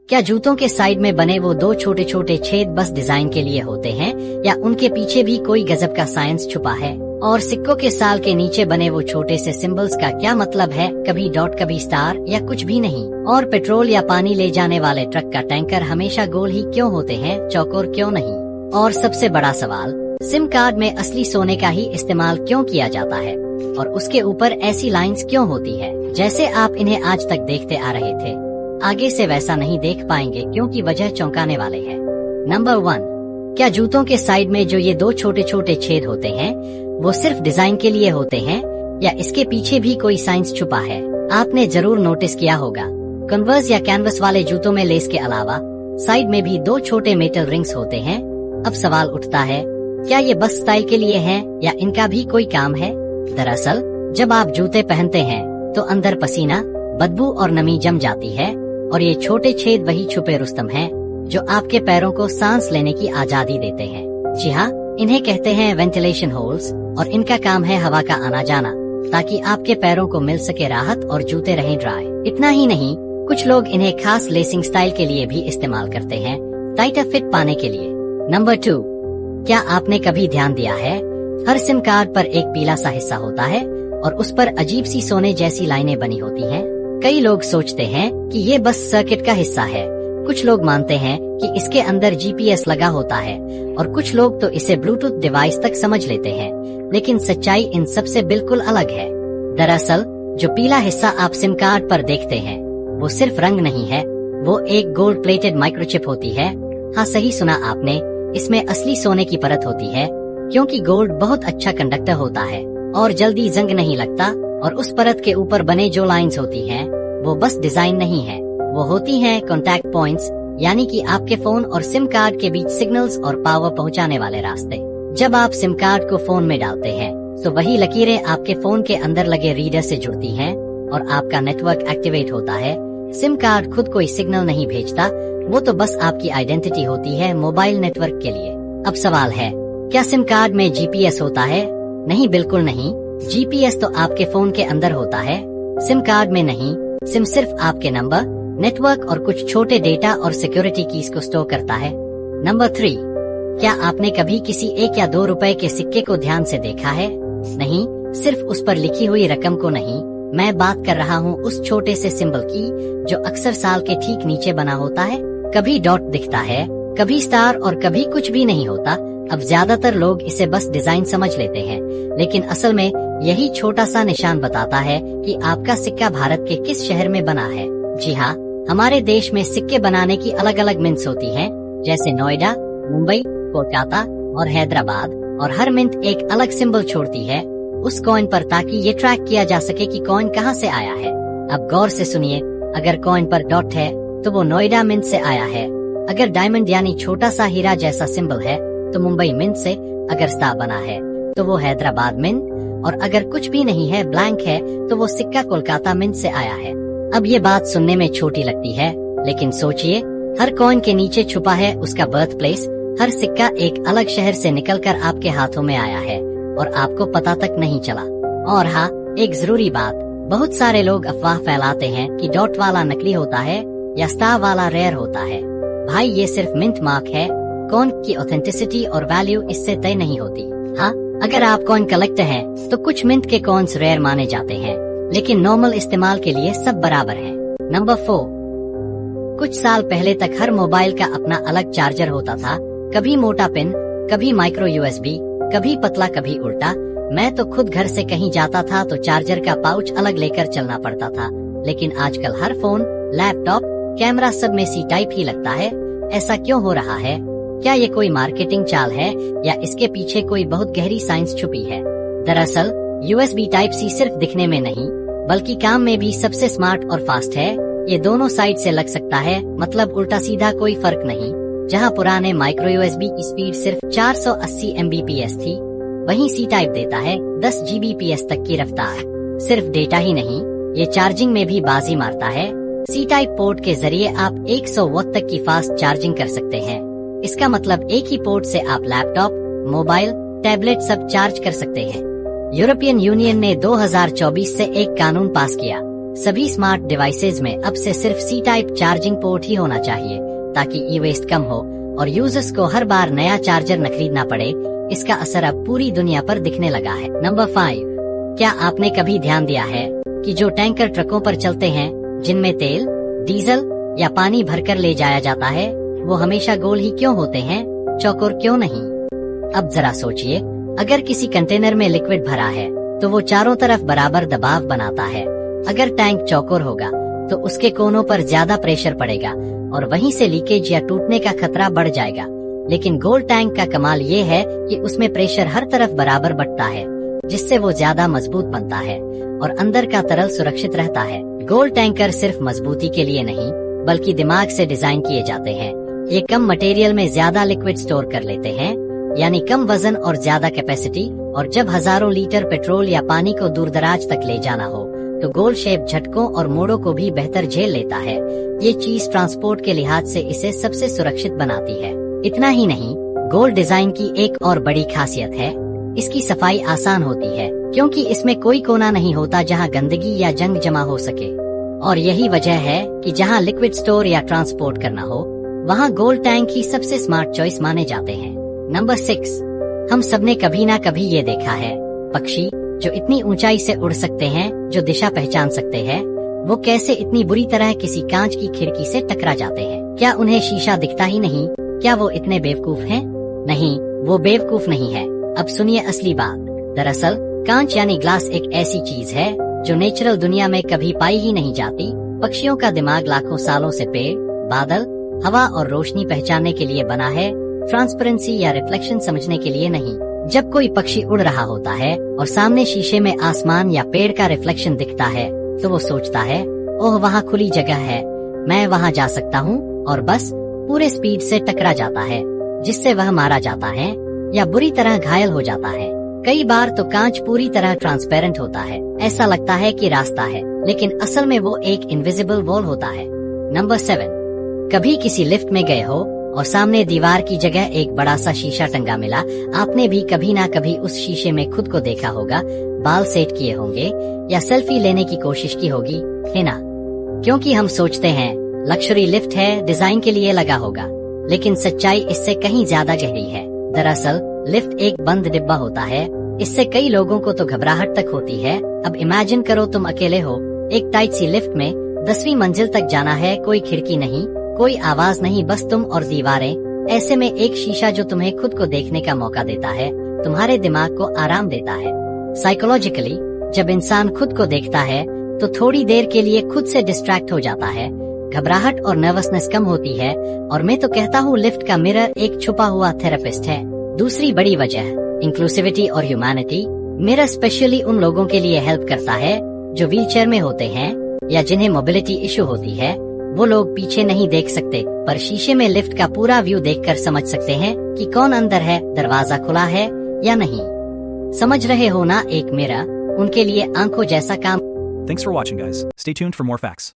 क्या जूतों के साइड में बने वो दो छोटे छोटे छेद बस डिजाइन के लिए होते हैं या उनके पीछे भी कोई गजब का साइंस छुपा है? और सिक्कों के साल के नीचे बने वो छोटे से सिंबल्स का क्या मतलब है? कभी डॉट कभी स्टार या कुछ भी नहीं? और पेट्रोल या पानी ले जाने वाले ट्रक का टैंकर हमेशा गोल ही क्यों होते हैं, चौकोर क्यों नहीं? और सबसे बड़ा सवाल, सिम कार्ड में असली सोने का ही इस्तेमाल क्यों किया जाता है और उसके ऊपर ऐसी लाइंस क्यों होती है जैसे आप इन्हें आज तक देखते आ रहे थे? आगे से वैसा नहीं देख पाएंगे क्योंकि वजह चौंकाने वाले है। नंबर 1, क्या जूतों के साइड में जो ये दो छोटे छोटे छेद होते हैं वो सिर्फ डिजाइन के लिए होते हैं या इसके पीछे भी कोई साइंस छुपा है? आपने जरूर नोटिस किया होगा, कन्वर्स या कैनवस वाले जूतों में लेस के अलावा साइड में भी दो छोटे मेटल रिंग्स होते हैं। अब सवाल उठता है, क्या ये बस स्टाइल के लिए है या इनका भी कोई काम है? दरअसल जब आप जूते पहनते हैं तो अंदर पसीना, बदबू और नमी जम जाती है और ये छोटे छेद वही छुपे रुस्तम हैं जो आपके पैरों को सांस लेने की आजादी देते हैं। जी हाँ, इन्हें कहते हैं वेंटिलेशन होल्स और इनका काम है हवा का आना जाना ताकि आपके पैरों को मिल सके राहत और जूते रहें ड्राई। इतना ही नहीं, कुछ लोग इन्हें खास लेसिंग स्टाइल के लिए भी इस्तेमाल करते हैं, टाइटर फिट पाने के लिए। नंबर 2, क्या आपने कभी ध्यान दिया है, हर सिम कार्ड पर एक पीला सा हिस्सा होता है और उस पर अजीब सी सोने जैसी लाइनें बनी होती हैं। कई लोग सोचते हैं कि ये बस सर्किट का हिस्सा है, कुछ लोग मानते हैं कि इसके अंदर जीपीएस लगा होता है और कुछ लोग तो इसे ब्लूटूथ डिवाइस तक समझ लेते हैं, लेकिन सच्चाई इन सब से बिल्कुल अलग है। दरअसल जो पीला हिस्सा आप सिम कार्ड पर देखते हैं वो सिर्फ रंग नहीं है, वो एक गोल्ड प्लेटेड माइक्रोचिप होती है। हाँ, सही सुना आपने, इसमें असली सोने की परत होती है क्योंकि गोल्ड बहुत अच्छा कंडक्टर होता है और जल्दी जंग नहीं लगता। और उस परत के ऊपर बने जो लाइंस होती हैं वो बस डिजाइन नहीं है, वो होती हैं कॉन्टैक्ट पॉइंट्स, यानी कि आपके फोन और सिम कार्ड के बीच सिग्नल्स और पावर पहुंचाने वाले रास्ते। जब आप सिम कार्ड को फोन में डालते हैं तो वही लकीरें आपके फोन के अंदर लगे रीडर से जुड़ती हैं और आपका नेटवर्क एक्टिवेट होता है। सिम कार्ड खुद कोई सिग्नल नहीं भेजता, वो तो बस आपकी आइडेंटिटी होती है मोबाइल नेटवर्क के लिए। अब सवाल है, क्या सिम कार्ड में जीपीएस होता है? नहीं, बिल्कुल नहीं। जीपीएस तो आपके फोन के अंदर होता है, सिम कार्ड में नहीं। सिम सिर्फ आपके नंबर, नेटवर्क और कुछ छोटे डेटा और सिक्योरिटी कीज को स्टोर करता है। नंबर 3, क्या आपने कभी किसी 1 या 2 रुपए के सिक्के को ध्यान से देखा है? नहीं, सिर्फ उस पर लिखी हुई रकम को नहीं, मैं बात कर रहा हूँ उस छोटे से सिंबल की जो अक्सर साल के ठीक नीचे बना होता है। कभी डॉट दिखता है, कभी स्टार और कभी कुछ भी नहीं होता। अब ज्यादातर लोग इसे बस डिजाइन समझ लेते हैं, लेकिन असल में यही छोटा सा निशान बताता है कि आपका सिक्का भारत के किस शहर में बना है। जी हाँ, हमारे देश में सिक्के बनाने की अलग अलग मिंट्स होती हैं, जैसे नोएडा, मुंबई, कोलकाता और हैदराबाद, और हर मिंट एक अलग सिंबल छोड़ती है उस कॉइन पर ताकि ये ट्रैक किया जा सके कि कॉइन कहाँ से आया है। अब गौर से सुनिए, अगर कॉइन पर डॉट है तो वो नोएडा मिंट से आया है, अगर डायमंड यानी छोटा सा हीरा जैसा सिंबल है तो मुंबई मिंट से, अगर स्टार बना है तो वो हैदराबाद मिंट, और अगर कुछ भी नहीं है, ब्लैंक है, तो वो सिक्का कोलकाता मिंट से आया है। अब ये बात सुनने में छोटी लगती है, लेकिन सोचिए, हर कॉइन के नीचे छुपा है उसका बर्थ प्लेस। हर सिक्का एक अलग शहर से निकलकर आपके हाथों में आया है और आपको पता तक नहीं चला। और हाँ, एक जरूरी बात, बहुत सारे लोग अफवाह फैलाते हैं कि डॉट वाला नकली होता है या स्टार वाला रेयर होता है। भाई, ये सिर्फ मिंट मार्क है, कॉइन की ऑथेंटिसिटी और वैल्यू इससे तय नहीं होती। हाँ, अगर आप कॉइन कलेक्टर हैं तो कुछ मिंट के कॉइन्स रेयर माने जाते हैं, लेकिन नॉर्मल इस्तेमाल के लिए सब बराबर हैं। नंबर 4, कुछ साल पहले तक हर मोबाइल का अपना अलग चार्जर होता था, कभी मोटा पिन, कभी माइक्रो यूएसबी, कभी पतला कभी उल्टा। मैं तो खुद घर से कहीं जाता था तो चार्जर का पाउच अलग लेकर चलना पड़ता था, लेकिन आजकल हर फोन, लैपटॉप, कैमरा सब में सी टाइप ही लगता है। ऐसा क्यों हो रहा है? क्या ये कोई मार्केटिंग चाल है या इसके पीछे कोई बहुत गहरी साइंस छुपी है? दरअसल यूएसबी टाइप सी सिर्फ दिखने में नहीं बल्कि काम में भी सबसे स्मार्ट और फास्ट है। ये दोनों साइड से लग सकता है, मतलब उल्टा सीधा कोई फर्क नहीं। जहाँ पुराने माइक्रो यूएसबी की स्पीड सिर्फ 480 Mbps थी, वहीं सी टाइप देता है 10 Gbps तक की रफ्तार। सिर्फ डेटा ही नहीं, ये चार्जिंग में भी बाजी मारता है। सी टाइप पोर्ट के जरिए आप 100 वॉट तक की फास्ट चार्जिंग कर सकते हैं। इसका मतलब एक ही पोर्ट से आप लैपटॉप, मोबाइल, टैबलेट सब चार्ज कर सकते हैं। यूरोपियन यूनियन ने 2024 से एक कानून पास किया, सभी स्मार्ट डिवाइसेज में अब से सिर्फ सी टाइप चार्जिंग पोर्ट ही होना चाहिए ताकि ई वेस्ट कम हो और यूजर्स को हर बार नया चार्जर न खरीदना पड़े। इसका असर अब पूरी दुनिया पर दिखने लगा है। नंबर 5, क्या आपने कभी ध्यान दिया है कि जो टैंकर ट्रकों पर चलते हैं जिनमें तेल, डीजल या पानी भरकर ले जाया जाता है वो हमेशा गोल ही क्यों होते हैं, चौकोर क्यों नहीं? अब जरा सोचिए, अगर किसी कंटेनर में लिक्विड भरा है तो वो चारों तरफ बराबर दबाव बनाता है। अगर टैंक चौकोर होगा तो उसके कोनों पर ज्यादा प्रेशर पड़ेगा और वहीं से लीकेज या टूटने का खतरा बढ़ जाएगा। लेकिन गोल टैंक का कमाल ये है कि उसमें प्रेशर हर तरफ बराबर बढ़ता है, जिससे वो ज्यादा मजबूत बनता है और अंदर का तरल सुरक्षित रहता है। गोल टैंकर सिर्फ मजबूती के लिए नहीं बल्कि दिमाग से डिजाइन किए जाते हैं। ये कम मटेरियल में ज्यादा लिक्विड स्टोर कर लेते हैं, यानी कम वजन और ज्यादा कैपेसिटी। और जब हजारों लीटर पेट्रोल या पानी को दूर दराज तक ले जाना हो तो गोल शेप झटकों और मोड़ों को भी बेहतर झेल लेता है। ये चीज ट्रांसपोर्ट के लिहाज से इसे सबसे सुरक्षित बनाती है। इतना ही नहीं, गोल डिजाइन की एक और बड़ी खासियत है, इसकी सफाई आसान होती है क्योंकि इसमें कोई कोना नहीं होता जहां गंदगी या जंग जमा हो सके। और यही वजह है कि जहां लिक्विड स्टोर या ट्रांसपोर्ट करना हो वहां गोल टैंक ही सबसे स्मार्ट चॉइस माने जाते हैं। नंबर 6, हम सबने कभी ना कभी ये देखा है, पक्षी जो इतनी ऊंचाई से उड़ सकते हैं, जो दिशा पहचान सकते हैं, वो कैसे इतनी बुरी तरह किसी कांच की खिड़की से टकरा जाते हैं। क्या उन्हें शीशा दिखता ही नहीं? क्या वो इतने बेवकूफ हैं? नहीं, वो बेवकूफ नहीं है। अब सुनिए असली बात। दरअसल कांच यानी ग्लास एक ऐसी चीज है जो नेचुरल दुनिया में कभी पाई ही नहीं जाती। पक्षियों का दिमाग लाखों सालों से पेड़, बादल, हवा और रोशनी पहचानने के लिए बना है, ट्रांसपेरेंसी या रिफ्लेक्शन समझने के लिए नहीं। जब कोई पक्षी उड़ रहा होता है और सामने शीशे में आसमान या पेड़ का रिफ्लेक्शन दिखता है तो वो सोचता है, ओह वहाँ खुली जगह है, मैं वहाँ जा सकता हूँ, और बस पूरे स्पीड से टकरा जाता है, जिससे वह मारा जाता है या बुरी तरह घायल हो जाता है। कई बार तो कांच पूरी तरह ट्रांसपेरेंट होता है, ऐसा लगता है कि रास्ता है, लेकिन असल में वो एक इनविजिबल वॉल होता है। नंबर 7, कभी किसी लिफ्ट में गए हो और सामने दीवार की जगह एक बड़ा सा शीशा टंगा मिला। आपने भी कभी ना कभी उस शीशे में खुद को देखा होगा, बाल सेट किए होंगे या सेल्फी लेने की कोशिश की होगी, है ना? क्योंकि हम सोचते हैं लक्जरी लिफ्ट है, डिजाइन के लिए लगा होगा, लेकिन सच्चाई इससे कहीं ज्यादा गहरी है। दरअसल लिफ्ट एक बंद डिब्बा होता है, इससे कई लोगों को तो घबराहट तक होती है। अब इमेजिन करो तुम अकेले हो एक टाइट सी लिफ्ट में, 10वीं मंजिल तक जाना है, कोई खिड़की नहीं, कोई आवाज नहीं, बस तुम और दीवारें। ऐसे में एक शीशा जो तुम्हें खुद को देखने का मौका देता है, तुम्हारे दिमाग को आराम देता है। साइकोलॉजिकली जब इंसान खुद को देखता है तो थोड़ी देर के लिए खुद से डिस्ट्रैक्ट हो जाता है, घबराहट और नर्वसनेस कम होती है। और मैं तो कहता हूँ लिफ्ट का मिरर एक छुपा हुआ थेरेपिस्ट है। दूसरी बड़ी वजह, इंक्लूसिविटी और ह्यूमैनिटी। मिरर स्पेशली उन लोगों के लिए हेल्प करता है जो व्हीलचेयर में होते हैं या जिन्हें मोबिलिटी इश्यू होती है। वो लोग पीछे नहीं देख सकते, पर शीशे में लिफ्ट का पूरा व्यू देखकर समझ सकते हैं कि कौन अंदर है, दरवाजा खुला है या नहीं। समझ रहे हो ना? एक मिरर उनके लिए आंखों जैसा काम। Thanks for watching, guys. Stay tuned for more facts.